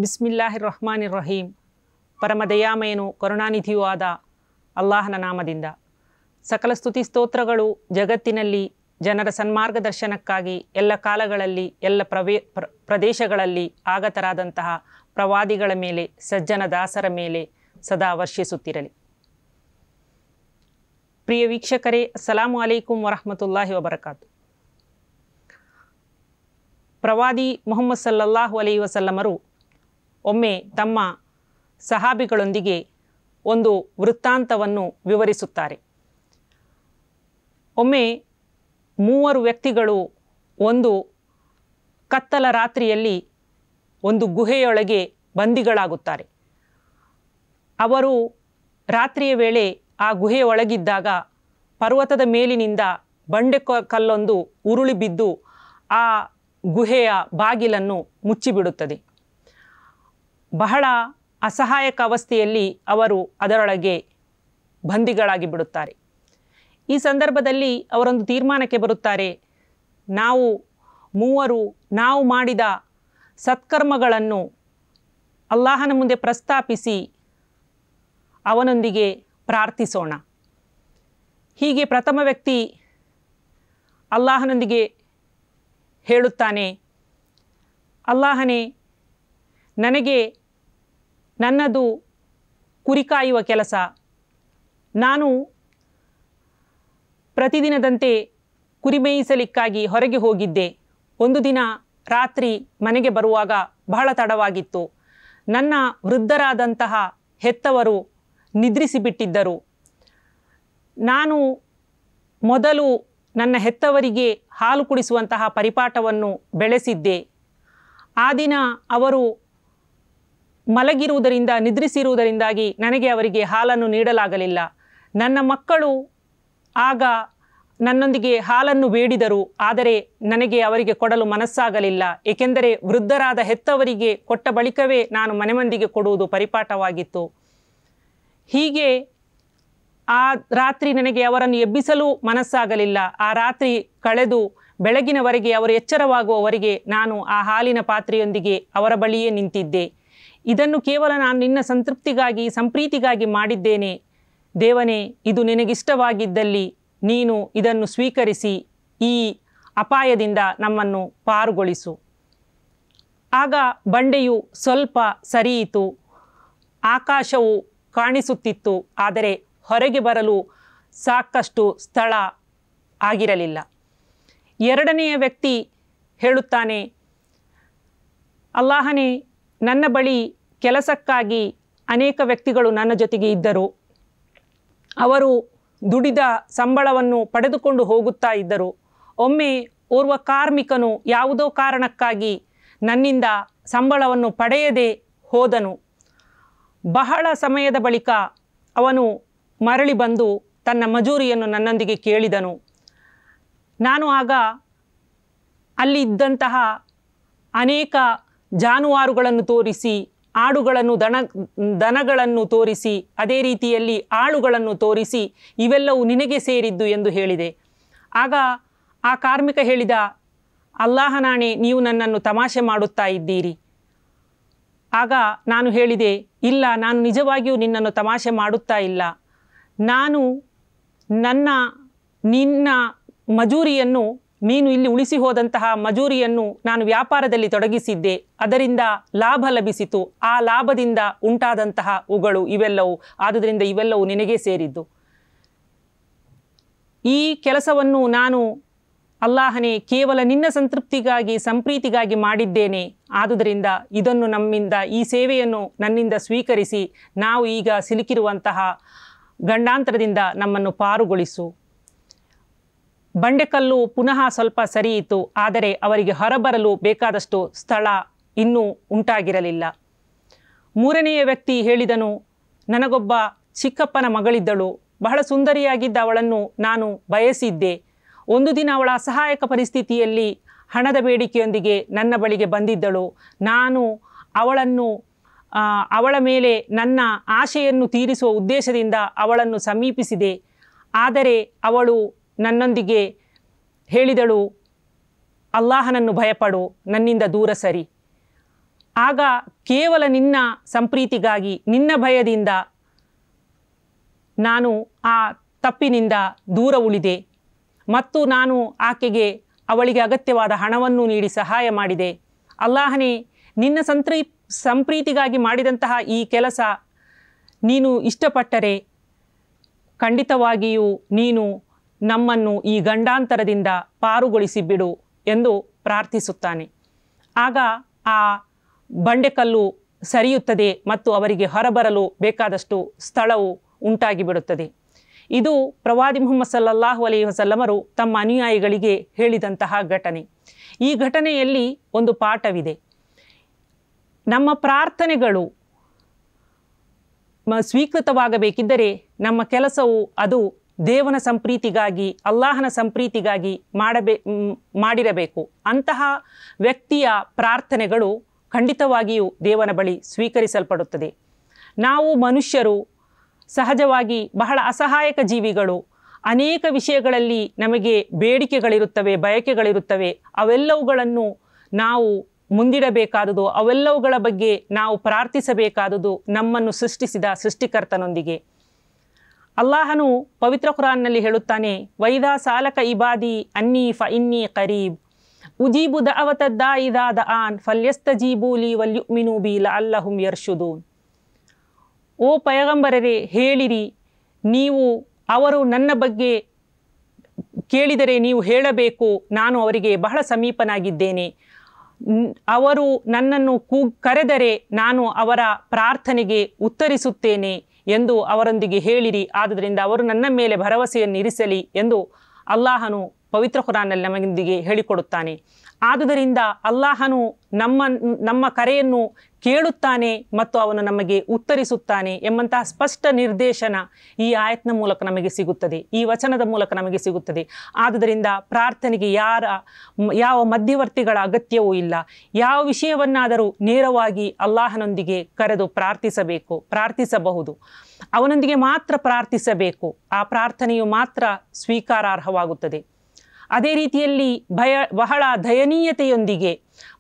ಬಿಸ್ಮಿಲ್ಲಾಹಿರ್ ರಹ್ಮಾನಿರ್ ರಹೀಮ್. ಪರಮದಯಾಮಯನು ಕರುಣಾನಿಧಿಯೂ ಆದ ಅಲ್ಲಾಹನ ನಾಮದಿಂದ. ಸಕಲ ಸ್ತುತಿ ಸ್ತೋತ್ರಗಳು ಜಗತ್ತಿನಲ್ಲಿ ಜನರ ಸನ್ಮಾರ್ಗದರ್ಶನಕ್ಕಾಗಿ ಎಲ್ಲ ಕಾಲಗಳಲ್ಲಿ ಎಲ್ಲ ಪ್ರದೇಶಗಳಲ್ಲಿ ಆಗತರಾದಂತಹ ಪ್ರವಾದಿಗಳ ಮೇಲೆ, ಸಜ್ಜನ ದಾಸರ ಮೇಲೆ ಸದಾ ವರ್ಷಿಸುತ್ತಿರಲಿ. ಪ್ರಿಯ ವೀಕ್ಷಕರೇ, ಅಸ್ಸಲಾಮು ಅಲೈಕುಂ ವರಹಮತುಲ್ಲಾಹಿ ವಬರಕಾತು. ಪ್ರವಾದಿ ಮುಹಮ್ಮದ್ ಸಲ್ಲಲ್ಲಾಹು ಅಲೈಹಿ ವಸಲ್ಲಮರು ಒಮ್ಮೆ ತಮ್ಮ ಸಹಾಬಿಗಳೊಂದಿಗೆ ಒಂದು ವೃತ್ತಾಂತವನ್ನು ವಿವರಿಸುತ್ತಾರೆ. ಒಮ್ಮೆ 3 ವ್ಯಕ್ತಿಗಳು ಒಂದು ಕತ್ತಲ ರಾತ್ರಿಯಲ್ಲಿ ಒಂದು ಗುಹೆಯೊಳಗೆ ಬಂದಿಗಳಾಗುತ್ತಾರೆ. ಅವರು ರಾತ್ರಿಯ ವೇಳೆ ಆ ಗುಹೆಯ ಒಳಗಿದ್ದಾಗ ಪರ್ವತದ ಮೇಲಿನಿಂದ ಬಂಡೆ ಕಲ್ಲೊಂದು ಉರುಳಿ ಬಿದ್ದು ಆ ಗುಹೆಯ ಬಾಗಿಲನ್ನು ಮುಚ್ಚಿಬಿಡುತ್ತದೆ. ಬಹಳ ಅಸಹಾಯಕ ಅವಸ್ಥೆಯಲ್ಲಿ ಅವರು ಅದರೊಳಗೆ ಬಂದಿಗಳಾಗಿ ಬಿಡುತ್ತಾರೆ. ಈ ಸಂದರ್ಭದಲ್ಲಿ ಅವರೊಂದು ತೀರ್ಮಾನಕ್ಕೆ ಬರುತ್ತಾರೆ. ನಾವು ನಾವು ಮಾಡಿದ ಸತ್ಕರ್ಮಗಳನ್ನು ಅಲ್ಲಾಹನ ಮುಂದೆ ಪ್ರಸ್ತಾಪಿಸಿ ಅವನೊಂದಿಗೆ ಪ್ರಾರ್ಥಿಸೋಣ. ಹೀಗೆ ಪ್ರಥಮ ವ್ಯಕ್ತಿ ಅಲ್ಲಾಹನೊಂದಿಗೆ ಹೇಳುತ್ತಾನೆ, ಅಲ್ಲಾಹನೇ, ನನಗೆ ನನ್ನದು ಕುರಿ ಕಾಯುವ ಕೆಲಸ. ನಾನು ಪ್ರತಿದಿನದಂತೆ ಕುರಿ ಮೇಯಿಸಲಿಕ್ಕಾಗಿ ಹೊರಗೆ ಹೋಗಿದ್ದೆ. ಒಂದು ದಿನ ರಾತ್ರಿ ಮನೆಗೆ ಬರುವಾಗ ಬಹಳ ತಡವಾಗಿತ್ತು. ನನ್ನ ವೃದ್ಧರಾದಂತಹ ಹೆತ್ತವರು ನಿದ್ರಿಸಿಬಿಟ್ಟಿದ್ದರು. ನಾನು ಮೊದಲು ನನ್ನ ಹೆತ್ತವರಿಗೆ ಹಾಲು ಕುಡಿಸುವಂತಹ ಪರಿಪಾಠವನ್ನು ಬೆಳೆಸಿದ್ದೆ. ಆ ದಿನ ಅವರು ಮಲಗಿರುವುದರಿಂದ, ನಿದ್ರಿಸಿರುವುದರಿಂದಾಗಿ ನನಗೆ ಅವರಿಗೆ ಹಾಲನ್ನು ನೀಡಲಾಗಲಿಲ್ಲ. ನನ್ನ ಮಕ್ಕಳು ಆಗ ನನ್ನೊಂದಿಗೆ ಹಾಲನ್ನು ಬೇಡಿದರು. ಆದರೆ ನನಗೆ ಅವರಿಗೆ ಕೊಡಲು ಮನಸ್ಸಾಗಲಿಲ್ಲ. ಏಕೆಂದರೆ ವೃದ್ಧರಾದ ಹೆತ್ತವರಿಗೆ ಕೊಟ್ಟ ಬಳಿಕವೇ ನಾನು ಮನೆ ಮಂದಿಗೆ ಕೊಡುವುದು ಪರಿಪಾಠವಾಗಿತ್ತು. ಹೀಗೆ ಆ ರಾತ್ರಿ ನನಗೆ ಅವರನ್ನು ಎಬ್ಬಿಸಲು ಮನಸ್ಸಾಗಲಿಲ್ಲ. ಆ ರಾತ್ರಿ ಕಳೆದು ಬೆಳಗಿನವರೆಗೆ ಅವರು ಎಚ್ಚರವಾಗುವವರೆಗೆ ನಾನು ಆ ಹಾಲಿನ ಪಾತ್ರೆಯೊಂದಿಗೆ ಅವರ ಬಳಿಯೇ ನಿಂತಿದ್ದೆ. ಇದನ್ನು ಕೇವಲ ನಾನು ನಿನ್ನ ಸಂತೃಪ್ತಿಗಾಗಿ, ಸಂಪ್ರೀತಿಗಾಗಿ ಮಾಡಿದ್ದೇನೆ. ದೇವನೇ, ಇದು ನಿನಗಿಷ್ಟವಾಗಿದ್ದಲ್ಲಿ ನೀನು ಇದನ್ನು ಸ್ವೀಕರಿಸಿ ಈ ಅಪಾಯದಿಂದ ನಮ್ಮನ್ನು ಪಾರುಗೊಳಿಸು. ಆಗ ಬಂಡೆಯು ಸ್ವಲ್ಪ ಸರಿಯಿತು. ಆಕಾಶವು ಕಾಣಿಸುತ್ತಿತ್ತು. ಆದರೆ ಹೊರಗೆ ಬರಲು ಸಾಕಷ್ಟು ಸ್ಥಳ ಆಗಿರಲಿಲ್ಲ. ಎರಡನೆಯ ವ್ಯಕ್ತಿ ಹೇಳುತ್ತಾನೆ, ಅಲ್ಲಾಹನೇ, ನನ್ನ ಬಳಿ ಕೆಲಸಕ್ಕಾಗಿ ಅನೇಕ ವ್ಯಕ್ತಿಗಳು ನನ್ನ ಜೊತೆಗೆ ಇದ್ದರು. ಅವರು ದುಡಿದ ಸಂಬಳವನ್ನು ಪಡೆದುಕೊಂಡು ಹೋಗುತ್ತಾ ಇದ್ದರು. ಒಮ್ಮೆ ಓರ್ವ ಕಾರ್ಮಿಕನು ಯಾವುದೋ ಕಾರಣಕ್ಕಾಗಿ ನನ್ನಿಂದ ಸಂಬಳವನ್ನು ಪಡೆಯದೆ ಹೋದನು. ಬಹಳ ಸಮಯದ ಬಳಿಕ ಅವನು ಮರಳಿ ಬಂದು ತನ್ನ ಮಜೂರಿಯನ್ನು ನನ್ನೊಂದಿಗೆ ಕೇಳಿದನು. ನಾನು ಆಗ ಅಲ್ಲಿ ಇದ್ದಂತಹ ಅನೇಕ ಜಾನುವಾರುಗಳನ್ನು ತೋರಿಸಿ, ಆಡುಗಳನ್ನು, ದನಗಳನ್ನು ತೋರಿಸಿ, ಅದೇ ರೀತಿಯಲ್ಲಿ ಆಳುಗಳನ್ನು ತೋರಿಸಿ, ಇವೆಲ್ಲವೂ ನಿನಗೆ ಸೇರಿದ್ದು ಎಂದು ಹೇಳಿದೆ. ಆಗ ಆ ಕಾರ್ಮಿಕ ಹೇಳಿದ, ಅಲ್ಲಾಹನಾಣೆ, ನೀವು ನನ್ನನ್ನು ತಮಾಷೆ ಮಾಡುತ್ತಾ ಇದ್ದೀರಿ. ಆಗ ನಾನು ಹೇಳಿದೆ, ಇಲ್ಲ, ನಾನು ನಿಜವಾಗಿಯೂ ನಿನ್ನನ್ನು ತಮಾಷೆ ಮಾಡುತ್ತಾ ಇಲ್ಲ. ನಾನು ನಿನ್ನ ಮಜೂರಿಯನ್ನು, ನೀನು ಇಲ್ಲಿ ಉಳಿಸಿ ಹೋದಂತಹ ಮಜೂರಿಯನ್ನು ನಾನು ವ್ಯಾಪಾರದಲ್ಲಿ ತೊಡಗಿಸಿದ್ದೆ. ಅದರಿಂದ ಲಾಭ ಲಭಿಸಿತು. ಆ ಲಾಭದಿಂದ ಉಂಟಾದಂತಹ ಇವೆಲ್ಲವೂ, ಆದುದರಿಂದ ಇವೆಲ್ಲವೂ ನಿನಗೆ ಸೇರಿದ್ದು. ಈ ಕೆಲಸವನ್ನು ನಾನು ಅಲ್ಲಾಹನೇ ಕೇವಲ ನಿನ್ನ ಸಂತೃಪ್ತಿಗಾಗಿ, ಸಂಪ್ರೀತಿಗಾಗಿ ಮಾಡಿದ್ದೇನೆ. ಆದುದರಿಂದ ಇದನ್ನು ನಮ್ಮಿಂದ, ಈ ಸೇವೆಯನ್ನು ನನ್ನಿಂದ ಸ್ವೀಕರಿಸಿ ನಾವು ಈಗ ಸಿಲುಕಿರುವಂತಹ ಗಂಡಾಂತರದಿಂದ ನಮ್ಮನ್ನು ಪಾರುಗೊಳಿಸು. ಬಂಡೆಕಲ್ಲು ಪುನಃ ಸ್ವಲ್ಪ ಸರಿಯಿತು. ಆದರೆ ಅವರಿಗೆ ಹೊರಬರಲು ಬೇಕಾದಷ್ಟು ಸ್ಥಳ ಇನ್ನೂ ಉಂಟಾಗಿರಲಿಲ್ಲ. ಮೂರನೆಯ ವ್ಯಕ್ತಿ ಹೇಳಿದನು, ನನಗೊಬ್ಬ ಚಿಕ್ಕಪ್ಪನ ಮಗಳಿದ್ದಳು. ಬಹಳ ಸುಂದರಿಯಾಗಿದ್ದ ಅವಳನ್ನು ನಾನು ಬಯಸಿದ್ದೆ. ಒಂದು ದಿನ ಅವಳ ಅಸಹಾಯಕ ಪರಿಸ್ಥಿತಿಯಲ್ಲಿ ಹಣದ ಬೇಡಿಕೆಯೊಂದಿಗೆ ನನ್ನ ಬಳಿಗೆ ಬಂದಿದ್ದಳು. ನಾನು ಅವಳ ಮೇಲೆ ನನ್ನ ಆಶೆಯನ್ನು ತೀರಿಸುವ ಉದ್ದೇಶದಿಂದ ಅವಳನ್ನು ಸಮೀಪಿಸಿದೆ. ಆದರೆ ಅವಳು ನನ್ನೊಂದಿಗೆ ಹೇಳಿದಳು, ಅಲ್ಲಾಹನನ್ನು ಭಯಪಡು, ನನ್ನಿಂದ ದೂರ ಸರಿ. ಆಗ ಕೇವಲ ನಿನ್ನ ಸಂಪ್ರೀತಿಗಾಗಿ, ನಿನ್ನ ಭಯದಿಂದ ನಾನು ಆ ತಪ್ಪಿನಿಂದ ದೂರ ಉಳಿದೆ ಮತ್ತು ನಾನು ಆಕೆಗೆ ಅವಳಿಗೆ ಅಗತ್ಯವಾದ ಹಣವನ್ನು ನೀಡಿ ಸಹಾಯ ಮಾಡಿದೆ. ಅಲ್ಲಾಹನೇ, ನಿನ್ನ ಸಂಪ್ರೀತಿಗಾಗಿ ಮಾಡಿದಂತಹ ಈ ಕೆಲಸ ನೀನು ಇಷ್ಟಪಟ್ಟರೆ ಖಂಡಿತವಾಗಿಯೂ ನೀನು ನಮ್ಮನ್ನು ಈ ಗಂಡಾಂತರದಿಂದ ಪಾರುಗೊಳಿಸಿಬಿಡು ಎಂದು ಪ್ರಾರ್ಥಿಸುತ್ತಾನೆ. ಆಗ ಆ ಬಂಡೆಕಲ್ಲು ಸರಿಯುತ್ತದೆ ಮತ್ತು ಅವರಿಗೆ ಹೊರಬರಲು ಬೇಕಾದಷ್ಟು ಸ್ಥಳವು ಉಂಟಾಗಿಬಿಡುತ್ತದೆ. ಇದು ಪ್ರವಾದಿ ಮುಹಮ್ಮದ್ ಸಲ್ಲಲ್ಲಾಹು ಅಲೈಹಿ ವಸಲ್ಲಮರು ತಮ್ಮ ಅನುಯಾಯಿಗಳಿಗೆ ಹೇಳಿದಂತಹ ಘಟನೆ. ಈ ಘಟನೆಯಲ್ಲಿ ಒಂದು ಪಾಠವಿದೆ. ನಮ್ಮ ಪ್ರಾರ್ಥನೆಗಳು ಸ್ವೀಕೃತವಾಗಬೇಕಿದ್ದರೆ ನಮ್ಮ ಕೆಲಸವು ಅದು ದೇವನ ಸಂಪ್ರೀತಿಗಾಗಿ, ಅಲ್ಲಾಹನ ಸಂಪ್ರೀತಿಗಾಗಿ ಮಾಡಿರಬೇಕು. ಅಂತಹ ವ್ಯಕ್ತಿಯ ಪ್ರಾರ್ಥನೆಗಳು ಖಂಡಿತವಾಗಿಯೂ ದೇವನ ಬಳಿ ಸ್ವೀಕರಿಸಲ್ಪಡುತ್ತದೆ. ನಾವು ಮನುಷ್ಯರು ಸಹಜವಾಗಿ ಬಹಳ ಅಸಹಾಯಕ ಜೀವಿಗಳು. ಅನೇಕ ವಿಷಯಗಳಲ್ಲಿ ನಮಗೆ ಬೇಡಿಕೆಗಳಿರುತ್ತವೆ, ಬಯಕೆಗಳಿರುತ್ತವೆ. ಅವೆಲ್ಲವುಗಳನ್ನು ನಾವು ಮುಂದಿಡಬೇಕಾದುದು, ಅವೆಲ್ಲವುಗಳ ಬಗ್ಗೆ ನಾವು ಪ್ರಾರ್ಥಿಸಬೇಕಾದುದು ನಮ್ಮನ್ನು ಸೃಷ್ಟಿಸಿದ ಸೃಷ್ಟಿಕರ್ತನೊಂದಿಗೆ. ಅಲ್ಲಾಹನು ಪವಿತ್ರ ಕುರಾನ್ನಲ್ಲಿ ಹೇಳುತ್ತಾನೆ, ವೈದಾ ಸಾಲಕ ಇಬಾದಿ ಅನ್ನಿ ಫ ಇನ್ನಿ ಕರೀಬ್ ಉಜೀಬು ದಅವತದ್ದಾ ಇದಾ ದಆನ್ ಫಲ್ಯಸ್ತಜೀಬು ಲೀ ವಲ್ಯುಮಿನು ಬಿ ಲಅಲ್ಲಹುಂ ಯರ್ಶುದೂನ್. ಓ ಪಯಗಂಬರರೇ, ಹೇಳಿರಿ, ಅವರು ನನ್ನ ಬಗ್ಗೆ ಕೇಳಿದರೆ ನೀವು ಹೇಳಬೇಕು, ನಾನು ಅವರಿಗೆ ಬಹಳ ಸಮೀಪನಾಗಿದ್ದೇನೆ. ಅವರು ನನ್ನನ್ನು ಕರೆದರೆ ನಾನು ಅವರ ಪ್ರಾರ್ಥನೆಗೆ ಉತ್ತರಿಸುತ್ತೇನೆ ಎಂದು ಅವರೊಂದಿಗೆ ಹೇಳಿರಿ. ಆದುದರಿಂದ ಅವರು ನನ್ನ ಮೇಲೆ ಭರವಸೆಯನ್ನು ಇರಿಸಲಿ ಎಂದು ಅಲ್ಲಾಹನು ಪವಿತ್ರ ಕುರಾನ್ನಲ್ಲಿ ನಮಗೊಂದಿಗೆ ಹೇಳಿಕೊಡುತ್ತಾನೆ. ಆದುದರಿಂದ ಅಲ್ಲಾಹನು ನಮ್ಮ ಕರೆಯನ್ನು ಕೇಳುತ್ತಾನೆ ಮತ್ತು ಅವನು ನಮಗೆ ಉತ್ತರಿಸುತ್ತಾನೆ ಎಂಬಂತಹ ಸ್ಪಷ್ಟ ನಿರ್ದೇಶನ ಈ ಆಯತ್ನ ಮೂಲಕ ನಮಗೆ ಸಿಗುತ್ತದೆ, ಈ ವಚನದ ಮೂಲಕ ನಮಗೆ ಸಿಗುತ್ತದೆ. ಆದುದರಿಂದ ಪ್ರಾರ್ಥನೆಗೆ ಯಾವ ಮಧ್ಯವರ್ತಿಗಳ ಅಗತ್ಯವೂ ಇಲ್ಲ. ಯಾವ ವಿಷಯವನ್ನಾದರೂ ನೇರವಾಗಿ ಅಲ್ಲಾಹನೊಂದಿಗೆ ಕರೆದು ಪ್ರಾರ್ಥಿಸಬಹುದು. ಅವನೊಂದಿಗೆ ಮಾತ್ರ ಪ್ರಾರ್ಥಿಸಬೇಕು. ಆ ಪ್ರಾರ್ಥನೆಯು ಮಾತ್ರ ಸ್ವೀಕಾರಾರ್ಹವಾಗುತ್ತದೆ. ಅದೇ ರೀತಿಯಲ್ಲಿ ಬಹಳ ದಯನೀಯತೆಯೊಂದಿಗೆ,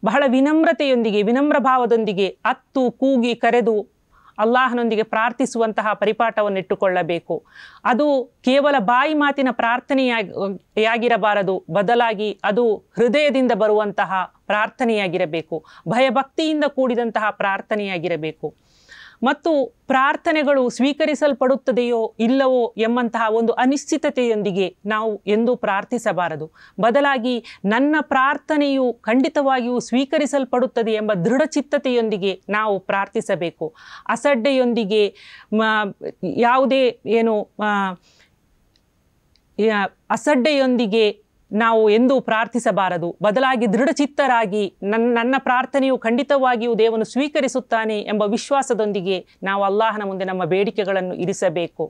ಬಹಳ ವಿನಮ್ರ ಭಾವದೊಂದಿಗೆ ಅತ್ತು ಕೂಗಿ ಕರೆದು ಅಲ್ಲಾಹನೊಂದಿಗೆ ಪ್ರಾರ್ಥಿಸುವಂತಹ ಪರಿಪಾಠವನ್ನಿಟ್ಟುಕೊಳ್ಳಬೇಕು. ಅದು ಕೇವಲ ಬಾಯಿ ಮಾತಿನ ಪ್ರಾರ್ಥನೆಯಾಗಿರಬಾರದು, ಬದಲಾಗಿ ಅದು ಹೃದಯದಿಂದ ಬರುವಂತಹ ಪ್ರಾರ್ಥನೆಯಾಗಿರಬೇಕು, ಭಯಭಕ್ತಿಯಿಂದ ಕೂಡಿದಂತಹ ಪ್ರಾರ್ಥನೆಯಾಗಿರಬೇಕು. ಮತ್ತು ಪ್ರಾರ್ಥನೆಗಳು ಸ್ವೀಕರಿಸಲ್ಪಡುತ್ತದೆಯೋ ಇಲ್ಲವೋ ಎಂಬಂತಹ ಒಂದು ಅನಿಶ್ಚಿತತೆಯೊಂದಿಗೆ ನಾವು ಎಂದೂ ಪ್ರಾರ್ಥಿಸಬಾರದು. ಬದಲಾಗಿ ನನ್ನ ಪ್ರಾರ್ಥನೆಯು ಖಂಡಿತವಾಗಿಯೂ ಸ್ವೀಕರಿಸಲ್ಪಡುತ್ತದೆ ಎಂಬ ದೃಢಚಿತ್ತತೆಯೊಂದಿಗೆ ನಾವು ಪ್ರಾರ್ಥಿಸಬೇಕು. ಅಸಡ್ಡೆಯೊಂದಿಗೆ ಅಸಡ್ಡೆಯೊಂದಿಗೆ ನಾವು ಎಂದೂ ಪ್ರಾರ್ಥಿಸಬಾರದು. ಬದಲಾಗಿ ದೃಢಚಿತ್ತರಾಗಿ ನನ್ನ ಪ್ರಾರ್ಥನೆಯು ಖಂಡಿತವಾಗಿಯೂ ದೇವನು ಸ್ವೀಕರಿಸುತ್ತಾನೆ ಎಂಬ ವಿಶ್ವಾಸದೊಂದಿಗೆ ನಾವು ಅಲ್ಲಾಹನ ಮುಂದೆ ನಮ್ಮ ಬೇಡಿಕೆಗಳನ್ನು ಇರಿಸಬೇಕು.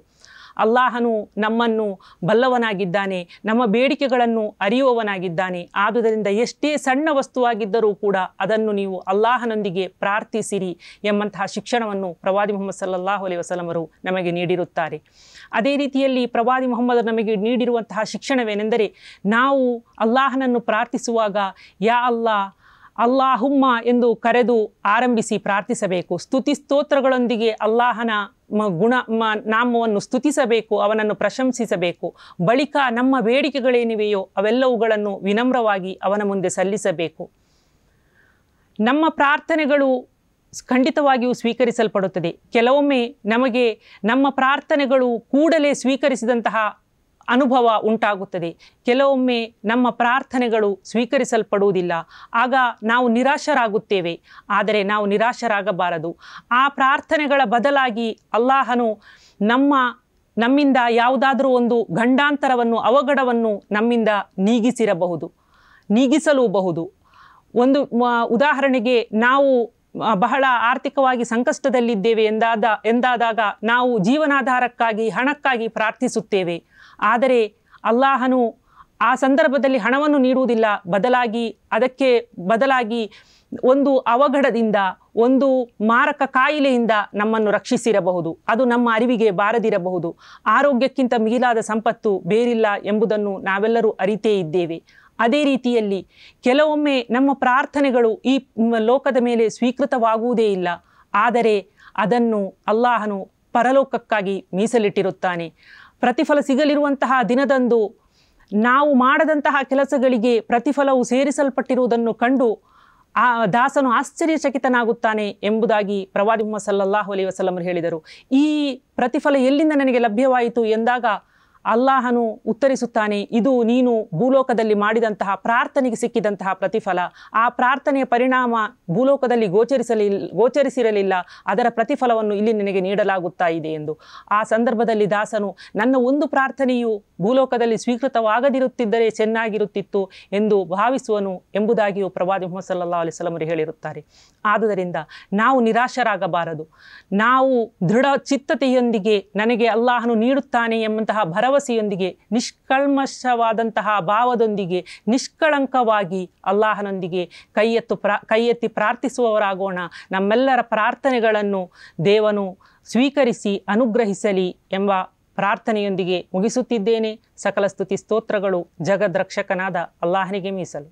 ಅಲ್ಲಾಹನು ನಮ್ಮನ್ನು ಬಲ್ಲವನಾಗಿದ್ದಾನೆ, ನಮ್ಮ ಬೇಡಿಕೆಗಳನ್ನು ಅರಿಯುವವನಾಗಿದ್ದಾನೆ. ಆದುದರಿಂದ ಎಷ್ಟೇ ಸಣ್ಣ ವಸ್ತುವಾಗಿದ್ದರೂ ಕೂಡ ಅದನ್ನು ನೀವು ಅಲ್ಲಾಹನೊಂದಿಗೆ ಪ್ರಾರ್ಥಿಸಿರಿ ಎಂಬಂತಹ ಶಿಕ್ಷಣವನ್ನು ಪ್ರವಾದಿ ಮುಹಮ್ಮದ್ ಸಲ್ಲಲ್ಲಾಹು ಅಲೈಹಿ ವಸಲ್ಲಮರು ನಮಗೆ ನೀಡಿರುತ್ತಾರೆ. ಅದೇ ರೀತಿಯಲ್ಲಿ ಪ್ರವಾದಿ ಮುಹಮ್ಮದ್ ನಮಗೆ ನೀಡಿರುವಂತಹ ಶಿಕ್ಷಣವೇನೆಂದರೆ, ನಾವು ಅಲ್ಲಾಹನನ್ನು ಪ್ರಾರ್ಥಿಸುವಾಗ ಯಾ ಅಲ್ಲಾಹುಮ್ಮ ಎಂದು ಕರೆದು ಆರಂಭಿಸಿ ಪ್ರಾರ್ಥಿಸಬೇಕು. ಸ್ತೋತ್ರಗಳೊಂದಿಗೆ ಅಲ್ಲಾಹನ ನಾಮವನ್ನು ಸ್ತುತಿಸಬೇಕು, ಅವನನ್ನು ಪ್ರಶಂಸಿಸಬೇಕು. ಬಳಿಕ ನಮ್ಮ ಬೇಡಿಕೆಗಳೇನಿವೆಯೋ ಅವೆಲ್ಲವುಗಳನ್ನು ವಿನಮ್ರವಾಗಿ ಅವನ ಮುಂದೆ ಸಲ್ಲಿಸಬೇಕು. ನಮ್ಮ ಪ್ರಾರ್ಥನೆಗಳು ಖಂಡಿತವಾಗಿಯೂ ಸ್ವೀಕರಿಸಲ್ಪಡುತ್ತದೆ. ಕೆಲವೊಮ್ಮೆ ನಮಗೆ ನಮ್ಮ ಪ್ರಾರ್ಥನೆಗಳು ಕೂಡಲೇ ಸ್ವೀಕರಿಸಿದಂತಹ ಅನುಭವ ಉಂಟಾಗುತ್ತದೆ. ಕೆಲವೊಮ್ಮೆ ನಮ್ಮ ಪ್ರಾರ್ಥನೆಗಳು ಸ್ವೀಕರಿಸಲ್ಪಡುವುದಿಲ್ಲ. ಆಗ ನಾವು ನಿರಾಶರಾಗುತ್ತೇವೆ. ಆದರೆ ನಾವು ನಿರಾಶರಾಗಬಾರದು. ಆ ಪ್ರಾರ್ಥನೆಗಳ ಬದಲಾಗಿ ಅಲ್ಲಾಹನು ನಮ್ಮಿಂದ ಯಾವುದಾದರೂ ಒಂದು ಗಂಡಾಂತರವನ್ನು, ಅವಘಡವನ್ನು ನಮ್ಮಿಂದ ನೀಗಿಸಲೂಬಹುದು. ಒಂದು ಉದಾಹರಣೆಗೆ, ನಾವು ಬಹಳ ಆರ್ಥಿಕವಾಗಿ ಸಂಕಷ್ಟದಲ್ಲಿದ್ದೇವೆ ಎಂದಾದಾಗ ನಾವು ಜೀವನಾಧಾರಕ್ಕಾಗಿ, ಹಣಕ್ಕಾಗಿ ಪ್ರಾರ್ಥಿಸುತ್ತೇವೆ. ಆದರೆ ಅಲ್ಲಾಹನು ಆ ಸಂದರ್ಭದಲ್ಲಿ ಹಣವನ್ನು ನೀಡುವುದಿಲ್ಲ. ಅದಕ್ಕೆ ಬದಲಾಗಿ ಒಂದು ಅವಘಡದಿಂದ, ಒಂದು ಮಾರಕ ಕಾಯಿಲೆಯಿಂದ ನಮ್ಮನ್ನು ರಕ್ಷಿಸಿರಬಹುದು. ಅದು ನಮ್ಮ ಅರಿವಿಗೆ ಬಾರದಿರಬಹುದು. ಆರೋಗ್ಯಕ್ಕಿಂತ ಮಿಗಿಲಾದ ಸಂಪತ್ತು ಬೇರಿಲ್ಲ ಎಂಬುದನ್ನು ನಾವೆಲ್ಲರೂ ಅರಿತೇ ಇದ್ದೇವೆ. ಅದೇ ರೀತಿಯಲ್ಲಿ ಕೆಲವೊಮ್ಮೆ ನಮ್ಮ ಪ್ರಾರ್ಥನೆಗಳು ಈ ಲೋಕದ ಮೇಲೆ ಸ್ವೀಕೃತವಾಗುವುದೇ ಇಲ್ಲ, ಆದರೆ ಅದನ್ನು ಅಲ್ಲಾಹನು ಪರಲೋಕಕ್ಕಾಗಿ ಮೀಸಲಿಟ್ಟಿರುತ್ತಾನೆ. ಪ್ರತಿಫಲ ಸಿಗಲಿರುವಂತಹ ದಿನದಂದು ನಾವು ಮಾಡದಂತಹ ಕೆಲಸಗಳಿಗೆ ಪ್ರತಿಫಲವು ಸೇರಿಸಲ್ಪಟ್ಟಿರುವುದನ್ನು ಕಂಡು ಆ ದಾಸನು ಆಶ್ಚರ್ಯಚಕಿತನಾಗುತ್ತಾನೆ ಎಂಬುದಾಗಿ ಪ್ರವಾದಿ ಮುಹಮ್ಮದ್ ಸಲ್ಲಲ್ಲಾಹು ಅಲೈಹಿ ವಸಲ್ಲಂ ಹೇಳಿದರು. ಈ ಪ್ರತಿಫಲ ಎಲ್ಲಿಂದ ನನಗೆ ಲಭ್ಯವಾಯಿತು ಎಂದಾಗ ಅಲ್ಲಾಹನು ಉತ್ತರಿಸುತ್ತಾನೆ, ಇದು ನೀನು ಭೂಲೋಕದಲ್ಲಿ ಮಾಡಿದಂತಹ ಪ್ರಾರ್ಥನೆಗೆ ಸಿಕ್ಕಿದಂತಹ ಪ್ರತಿಫಲ. ಆ ಪ್ರಾರ್ಥನೆಯ ಪರಿಣಾಮ ಭೂಲೋಕದಲ್ಲಿ ಗೋಚರಿಸಿರಲಿಲ್ಲ, ಅದರ ಪ್ರತಿಫಲವನ್ನು ಇಲ್ಲಿ ನಿನಗೆ ನೀಡಲಾಗುತ್ತಾ ಇದೆ ಎಂದು. ಆ ಸಂದರ್ಭದಲ್ಲಿ ದಾಸನು ನನ್ನ ಒಂದು ಪ್ರಾರ್ಥನೆಯು ಭೂಲೋಕದಲ್ಲಿ ಸ್ವೀಕೃತವಾಗದಿರುತ್ತಿದ್ದರೆ ಚೆನ್ನಾಗಿರುತ್ತಿತ್ತು ಎಂದು ಭಾವಿಸುವನು ಎಂಬುದಾಗಿಯೂ ಪ್ರವಾದಿ ಮುಹಮ್ಮದ್ ಸಲ್ಲಲ್ಲಾಹು ಅಲೈಹಿ ವಸಲ್ಲಂ ಹೇಳಿರುತ್ತಾರೆ. ಆದುದರಿಂದ ನಾವು ನಿರಾಶರಾಗಬಾರದು. ನಾವು ದೃಢ ಚಿತ್ತತೆಯೊಂದಿಗೆ ನನಗೆ ಅಲ್ಲಾಹನು ನೀಡುತ್ತಾನೆ ಎಂಬಂತಹ ಭರವಸೆಯೊಂದಿಗೆ, ನಿಷ್ಕಲ್ಮಶವಾದಂತಹ ಭಾವದೊಂದಿಗೆ, ನಿಷ್ಕಳಂಕವಾಗಿ ಅಲ್ಲಾಹನೊಂದಿಗೆ ಕೈ ಎತ್ತಿ ಪ್ರಾರ್ಥಿಸುವವರಾಗೋಣ. ನಮ್ಮೆಲ್ಲರ ಪ್ರಾರ್ಥನೆಗಳನ್ನು ದೇವನು ಸ್ವೀಕರಿಸಿ ಅನುಗ್ರಹಿಸಲಿ ಎಂಬ ಪ್ರಾರ್ಥನೆಯೊಂದಿಗೆ ಮುಗಿಸುತ್ತಿದ್ದೇನೆ. ಸಕಲ ಸ್ತುತಿ ಸ್ತೋತ್ರಗಳು ಜಗದ್ರಕ್ಷಕನಾದ ಅಲ್ಲಾಹನಿಗೆ ಮೀಸಲು.